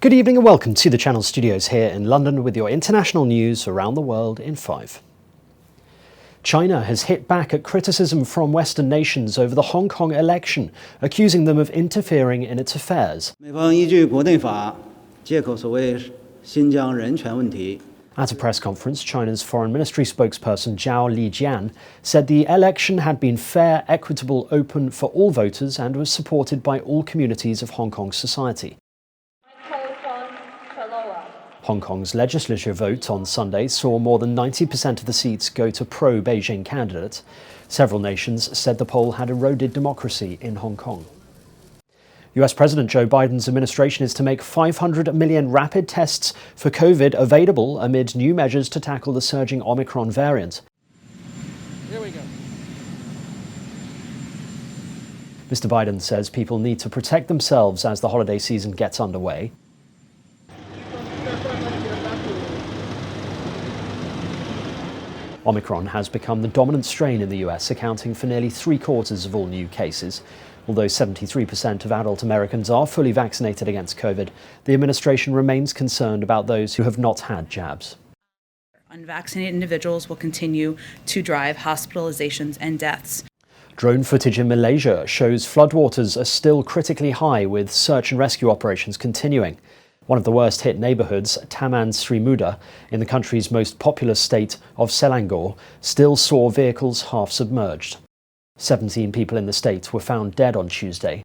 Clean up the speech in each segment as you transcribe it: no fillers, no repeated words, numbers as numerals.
Good evening and welcome to the Channel Studios here in London with your international news around the world in 5. China has hit back at criticism from Western nations over the Hong Kong election, accusing them of interfering in its affairs. At a press conference, China's Foreign Ministry spokesperson Zhao Lijian said the election had been fair, equitable, open for all voters and was supported by all communities of Hong Kong society. Hong Kong's legislature vote on Sunday saw more than 90% of the seats go to pro-Beijing candidates. Several nations said the poll had eroded democracy in Hong Kong. US President Joe Biden's administration is to make 500 million rapid tests for COVID available amid new measures to tackle the surging Omicron variant. Here we go. Mr. Biden says people need to protect themselves as the holiday season gets underway. Omicron has become the dominant strain in the US, accounting for nearly 3/4 of all new cases. Although 73% of adult Americans are fully vaccinated against COVID, the administration remains concerned about those who have not had jabs. Unvaccinated individuals will continue to drive hospitalizations and deaths. Drone footage in Malaysia shows floodwaters are still critically high, with search and rescue operations continuing. One of the worst hit neighbourhoods, Taman Sri Muda, in the country's most populous state of Selangor, still saw vehicles half submerged. 17 people in the state were found dead on Tuesday.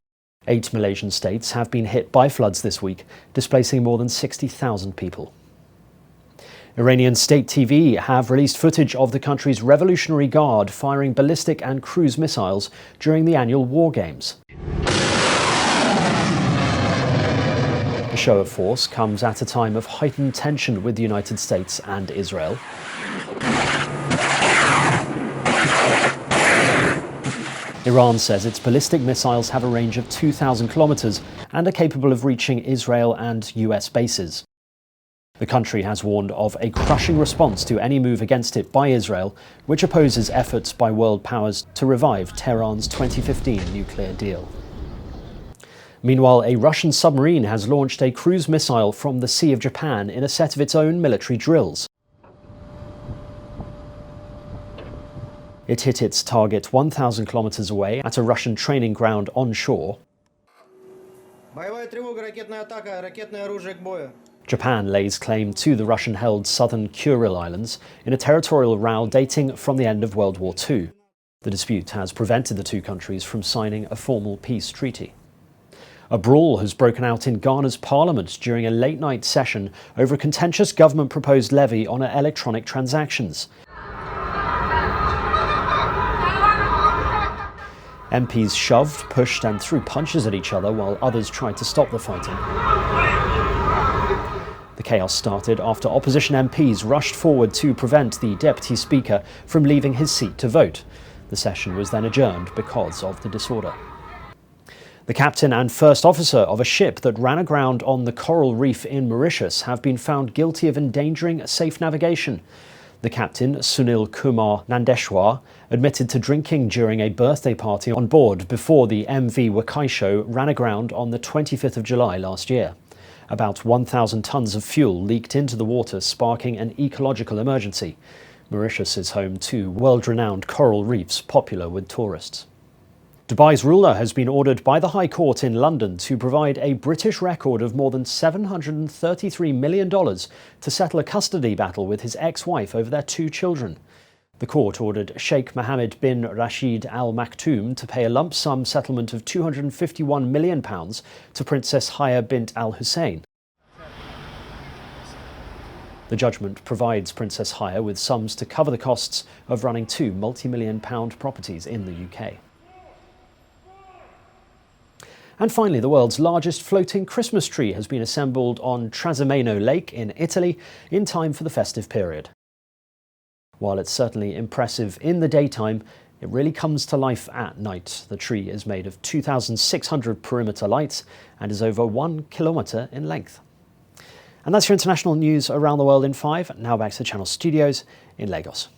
8 Malaysian states have been hit by floods this week, displacing more than 60,000 people. Iranian state TV have released footage of the country's Revolutionary Guard firing ballistic and cruise missiles during the annual war games. The show of force comes at a time of heightened tension with the United States and Israel. Iran says its ballistic missiles have a range of 2,000 kilometers and are capable of reaching Israel and US bases. The country has warned of a crushing response to any move against it by Israel, which opposes efforts by world powers to revive Tehran's 2015 nuclear deal. Meanwhile, a Russian submarine has launched a cruise missile from the Sea of Japan in a set of its own military drills. It hit its target 1,000 kilometers away at a Russian training ground onshore. Japan lays claim to the Russian-held southern Kuril Islands in a territorial row dating from the end of World War II. The dispute has prevented the two countries from signing a formal peace treaty. A brawl has broken out in Ghana's parliament during a late-night session over a contentious government-proposed levy on electronic transactions. MPs shoved, pushed and threw punches at each other while others tried to stop the fighting. The chaos started after opposition MPs rushed forward to prevent the Deputy Speaker from leaving his seat to vote. The session was then adjourned because of the disorder. The captain and first officer of a ship that ran aground on the coral reef in Mauritius have been found guilty of endangering safe navigation. The captain, Sunil Kumar Nandeshwar, admitted to drinking during a birthday party on board before the MV Wakaisho ran aground on the 25th of July last year. About 1,000 tons of fuel leaked into the water, sparking an ecological emergency. Mauritius is home to world-renowned coral reefs popular with tourists. Dubai's ruler has been ordered by the High Court in London to provide a British record of more than $733 million to settle a custody battle with his ex-wife over their 2 children. The court ordered Sheikh Mohammed bin Rashid Al Maktoum to pay a lump sum settlement of £251 million to Princess Haya bint Al Hussein. The judgment provides Princess Haya with sums to cover the costs of running 2 multi-million-pound properties in the UK. And finally, the world's largest floating Christmas tree has been assembled on Trasimeno Lake in Italy in time for the festive period. While it's certainly impressive in the daytime, it really comes to life at night. The tree is made of 2,600 perimeter lights and is over 1 kilometre in length. And that's your international news around the world in 5. Now back to the Channel Studios in Lagos.